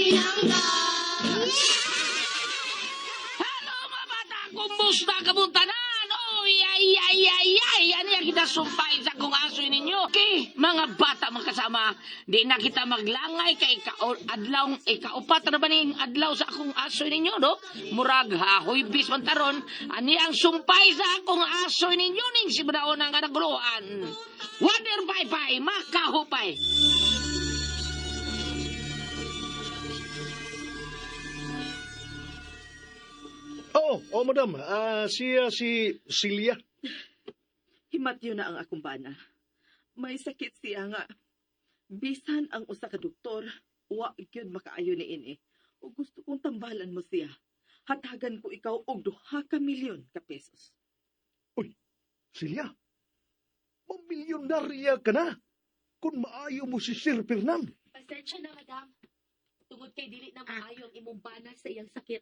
Hello mga bata, kumusta kabuntanan? Oy, ay, ano yan kita sumpay sa kung asoy ninyo? Okay, mga bata mga kasama, di na kita maglangay kay adlaw, ikaupat na ba ning adlaw sa akong asoy ninyo, no? Murag hahoy bis mantaron, ani ang sumpay sa akong asoy ninyo ning si Badaon ang kanaguluhan. Water pay, makahupay. Madam. Siya si Celia. Himatyo na ang akong bana. May sakit siya nga. Bisan ang usa ka doktor, wa gyud makaayo ni ini. O gusto kong tambalan mo siya. Hatagan ko ikaw og 2 ka milyon ka pesos. Celia, mamilyonarya ka na. Kung maayo mo si Sir Fernan. Pasensya na, madam. Tungod kay dili na maayo ang imong bana sa iyang sakit.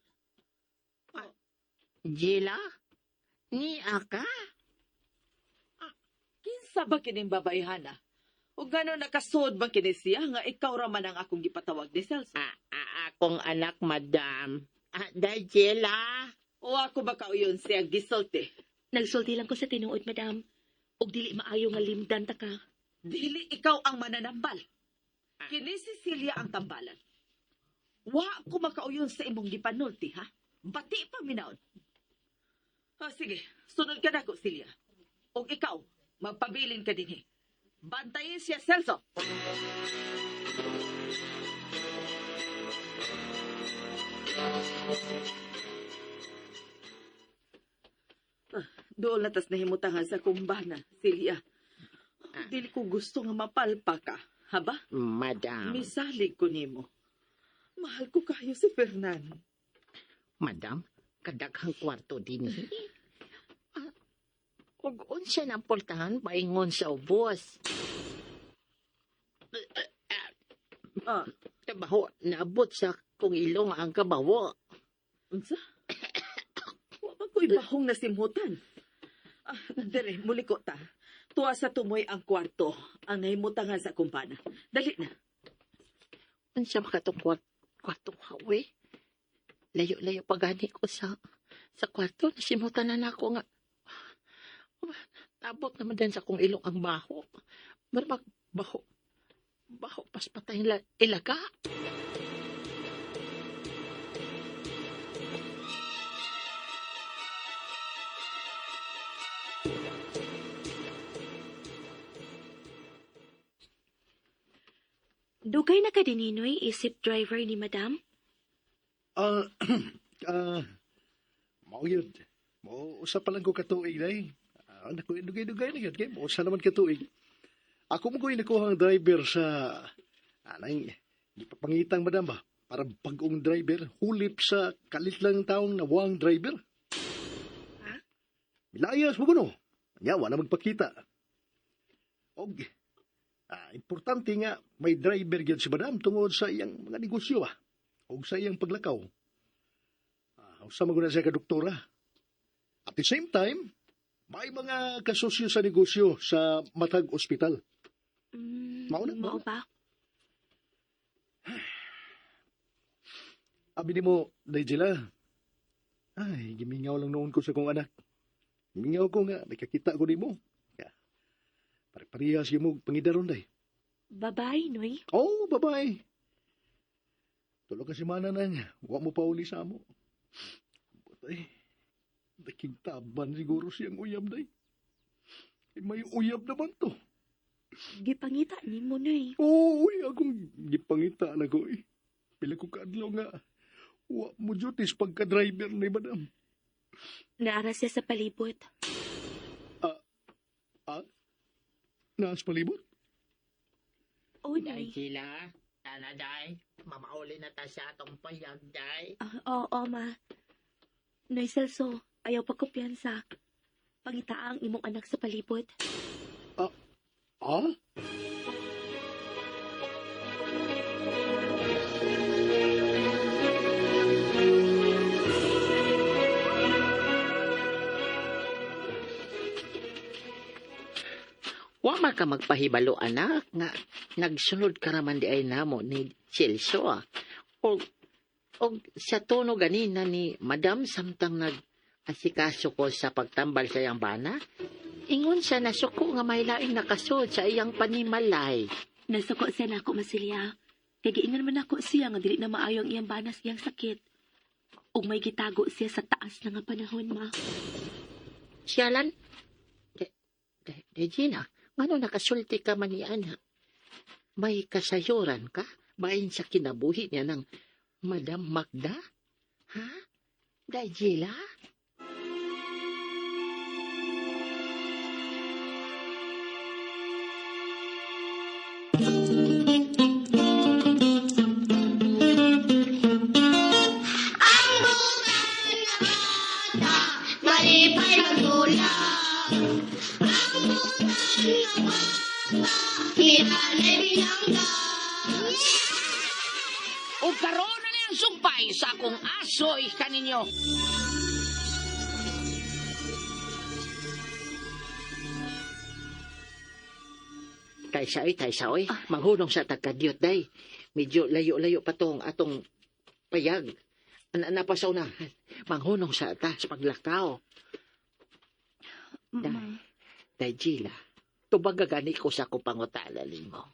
Jela? Ni aka? Kinsa ba kining babayhana? O gano'n nakasod ba kini siya nga ikaw ra man ang akong gipatawag ni Celso? Akong anak, madam. Day, Jela? O ako ba kauyon siya gisulti? Nagsulti lang ko sa tinuod, madam. Og dili maayo nga limdan ta ka. Dili ikaw ang mananambal. Kini si Celia ang tambalan. Wa ko makauyon sa imong gipanulti, ha? Bati pa minaon. Sige, sunod ka na ko, Celia. O ikaw, magpabilin ka din, Bantayin siya, Celso. Doon natas nahimutangan sa kumbana, Celia. Dili ko gusto nga mapalpa ka, haba? Madam. Misalig ko nimo. Mahal ko kayo si Fernan. Madam, kadaghang kwarto din. Ug unsa nang pultahan paingon sa ubos. Kabaho, naabot sa kung ilong ang kabawo. Unsa? Wa ba ko'y bahong nasimhutan? Dere, muli ko ta. Tuwa sa tumoy ang kwarto ang nahimutangan sa kumpana. Dali na. Unsa makatong kwarto hawi? Layo-layo pagani ko sa kwarto. Nasimutan na ako nga. Tabot naman din sa kong ilong ang baho. Marmag baho. Baho pas patay ilaga. Dugay na ka dininoy isip driver ni madam? Mao yun. Mo usa pa lang ko katuig day. Naku, dugay-dugay na yun. Kaya mo usa naman katuig. Ako mo ko'y nakuha ang driver sa anang ipapangitang madam ba? Para pag-ong driver, hulip sa kalit lang taong nawang driver. Milayas mo kuno. Yawa na magpakita. Og, importante nga may driver yun si madam tungod sa iyang mga negosyo og sa iyang paglakaw. Usa maguna siya ka doktora. At the same time, may mga kasosyo sa negosyo sa matag ospital. Mao ba? Abi ni mo, Nigella. Ay, gimingaw lang noon ko sa kong anak. Gimingaw ko nga, may kakita ko ni mo. Pare-parehas yung mo pangidaron day. Babae, noy? Oh, babae. Tulog ka si mana na niya. Huwag mo pa uli sa mo. Batay. Daking taban siguro siyang uyab day. May uyab naman to. Gipangita ni mo, noy. Oo, akong gipangita na ko Pila ko kaadlaw nga. Huwag mo jutis pagka-driver ni madam. Naara siya sa palibot. Naas palibot? Oh, Day, noy. Jela? Tana, day. Mamauli na ta sa atong payag, day. Oo, ma. Noy, Celso, ayaw pa kumpiyansa. Pangitaang imong anak sa palibot. Wa man ka magpahibalo, anak, nga nagsunod ka raman di ay namo ni Celso. O sa tono ganina ni Madam samtang nag-asikaso ko sa pagtambal sa iyang bana, ingon siya na suko nga may laing nakasod sa iyang panimalay. Nasuko siya na ako, Masilya. Kaya giingan man ako siya nga dili na maayo ang iyang banas iyang sakit. Ug may gitago siya sa taas na nga panahon, ma. Siyalan? Regina, ngano nakasulti ka man ni Ana? May kasayuran ka? Bahin sa kinabuhi niya ng Madam Magda? Ha? Regina? Malipay magulang Hinanay binangga O karon na niyang sumpay sa akong asoy kaninyo. Taysa oy. Manghunong sa tagkadyot, day. Medyo layo-layo pa tong atong payag. Napasaw na. Manghunong sa atas paglakaw. Ma. Day, Gila, tubagagani ko sa kupangutala mo.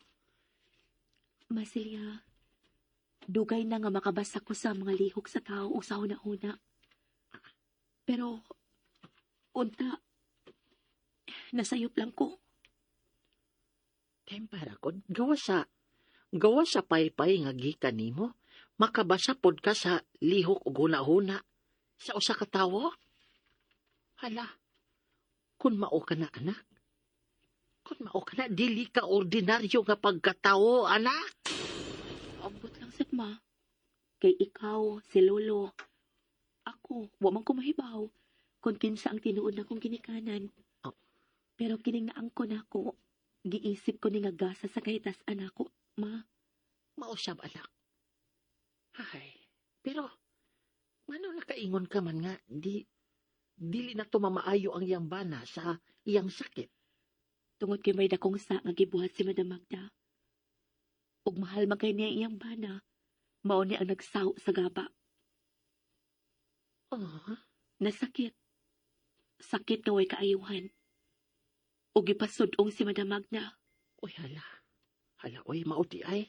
Masilya, dugay na nga makabasa ko sa mga lihok sa tao o sa una-una. Pero, unta, nasayop lang ko. Tempara ko, gawa sa paypay nga gikan nimo, makabasa pod ka sa lihok ug huna-huna sa usa ka tawo. Hala, kun mao ka na, anak. Kun mao ka na, dili ka ordinaryo nga pagkatawo, anak. Abot lang sad, ma. Kay ikaw, si Lolo, ako, wa man ko mahibaw kung kinsa ang tinuod na kong ginikanan. Oh. Pero kining naangkon ako, giisip ko ni nga gasa sa kahitasan ako, ma. Mausab, anak. Ay, pero, ano nakaingon ka man nga, dili na tumamaayo ang iyang bana sa iyang sakit. Tungod kay may dakong sa nga gibuhat si Madam Magda. Ug mahal man kay niya iyang bana, mao ni ang nagsaw sa gaba. Oh, Nasakit. Sakit nga way kaayuhan. Ug gipasudong si Madam Magda. uy, hala. Hala, uy, maudi ay.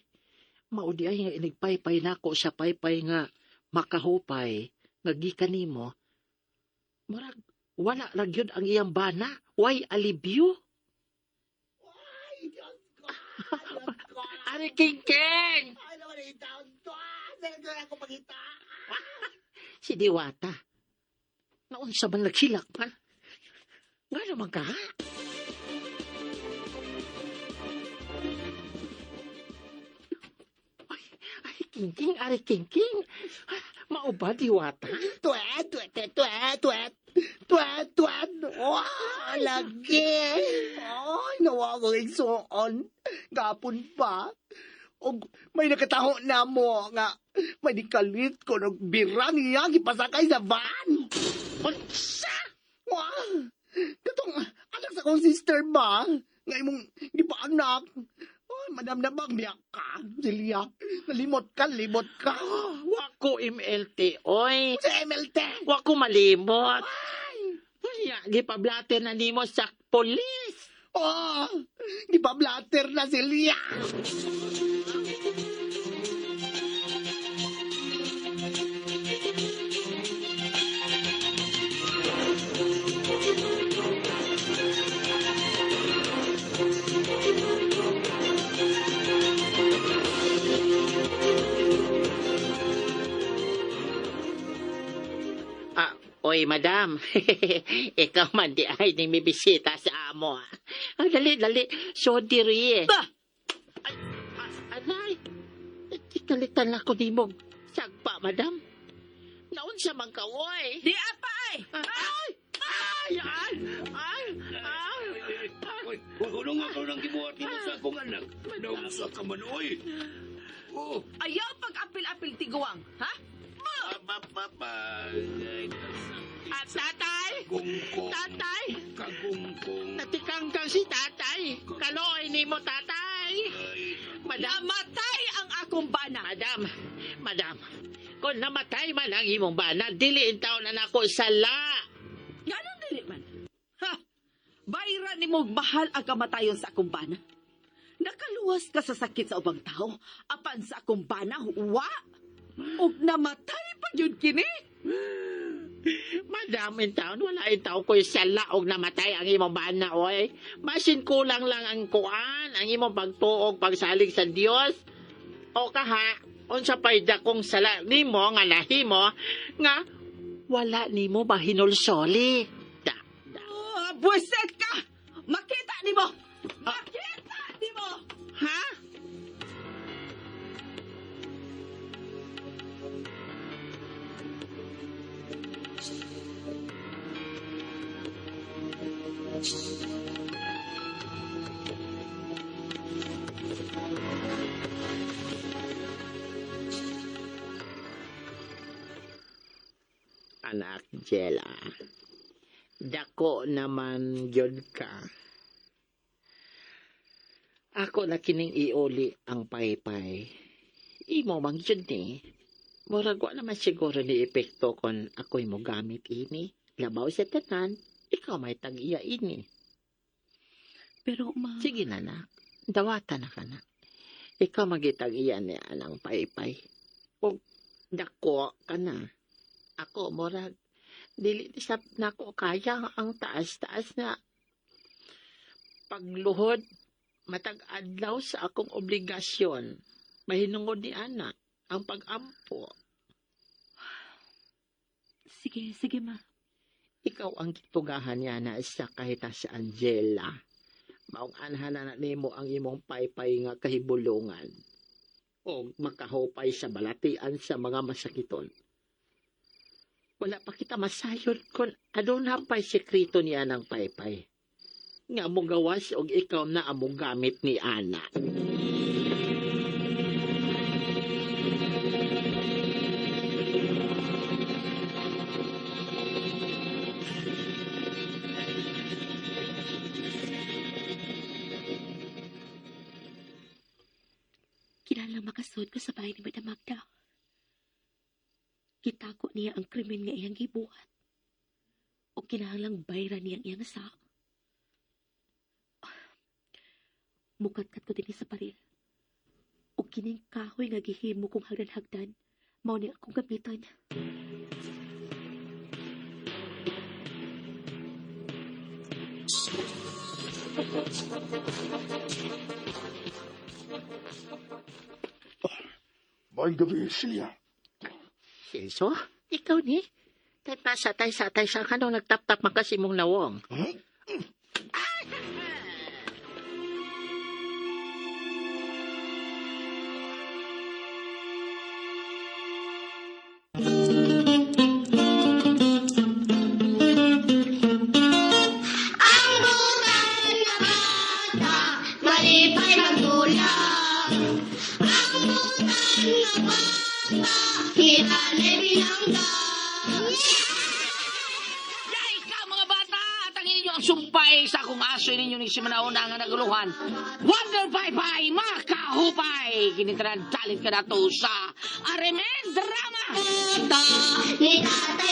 Maudi ay nga inigpaypay nako sa paypay nga makahupay, nga gikan nimo. Murag, wala ra gyud ang iyang bana. Why alibyo? Ari King! Si Diwata. Naunsa man nagsilak pa. Nga naman ka, ha? Ay, King, Ari King. Mao ba, Diwata? Tuwet. Wow, lagi. Ay, nawa ko igsuon. Gapon pa. Og may nakataho na mo nga may dikalit ko ng birang iya gipasakay sa van. Unsa? Wow. Katong anak sa kong sister ba? Nga imong di pa anak. Oh, madam na bang biyak ka, Celia? Nalimot ka. Wako MLT, oy. Sa MLT. Wako malimot. Ay, gipablater na nimo sa polis. Oh, di pa blatter na Celia. Oy, madam. Ikaw man di ay ni may bisita sa amo. Dali. So, diri. Bah! Ay, anay. Ikalitan na ko ni mo. Sagpa, madam. Naunsa man ka, oy. Di apa ay! Kulong ako nang gibuhat ni mo sa akong anak. Naunsa ka man, oy. Oh, Ayaw pag-apil-apil tiguang, ha? Tatay! kagungkong. Tatay! Kagungkong. Natikanggang si tatay. Kaloy ni mo, tatay. Madam, Namatay ang akong bana. Madam, kung namatay man ang imong bana, diliin taon na nako sala. Nga nang dili man. Ha! Bayra ni mo mahal ang kamatayon sa akong bana. Nakaluwas ka sa sakit sa ubang tao, apan sa akong bana, wa! Og namatay pa yun kini. Madam, in taon, wala in taon ko sala og namatay ang imong bana, oy. Masin kulang lang ang kuan, ang imong pagtuog, pagsalig sa Dios. O kaha, unsa pay dakong sala nimo nga nahimo nga wala nimo mahinulsoli. Oh, buwiset ka! Makita ni mo! Makita ni mo! Ha? Anak Jela, dako naman yun ka. Ako na kining iuli ang paypay. Imo mang yun ni. Murag wa naman siguro ni epekto kon ako'y mo gamit ini. Labaw sa tanan, ikaw may tag-iya ini. Pero, ma... Sige na nak, dawata na ka na. Ikaw magitag iya niya ng paypay. O dako ka na. Ako, murag, dili sa nako kaya ang taas-taas na pagluhod, matag-adlaw sa akong obligasyon. Mahinungod ni Ana, ang pag-ampo. Sige, ma. Ikaw ang gitugahan niya na sa kahita sa Angela. Maong anhan na nimo ang imong paypay nga kahibulungan. O makahupay sa balatian sa mga masakiton. Wala pa kita masayod kung ano na pa'y sekreto niya ng paypay. Nga mo gawas og ikaw na among gamit ni Ana. Kinalang makasod ko sa bahay ni Madam Magda. Kitako niya ang krimen nga iyang gibuhat. O kinahanglang bayran niyang iyang sa. Mukatkat ko din sa paril. O kining kahoy nga gihimo kong hagdan-hagdan, mao ni akong gamitan. May gabi, Celia. Silso, ikaw ni? Tay pasatay sa kanong nagtap-tap makasi mong nawong. Ang butan na bata, malipay magdulang. Ang butan na bata, hinanay binanggang. Yay ka mga bata! Tangin ninyo ang sumpay sa akong aso ninyo ni si Manauna nga naguluhan. Wonder Paypay, makahupay! Kinitaran dalit ka na to sa Aremen Drama! Ni tata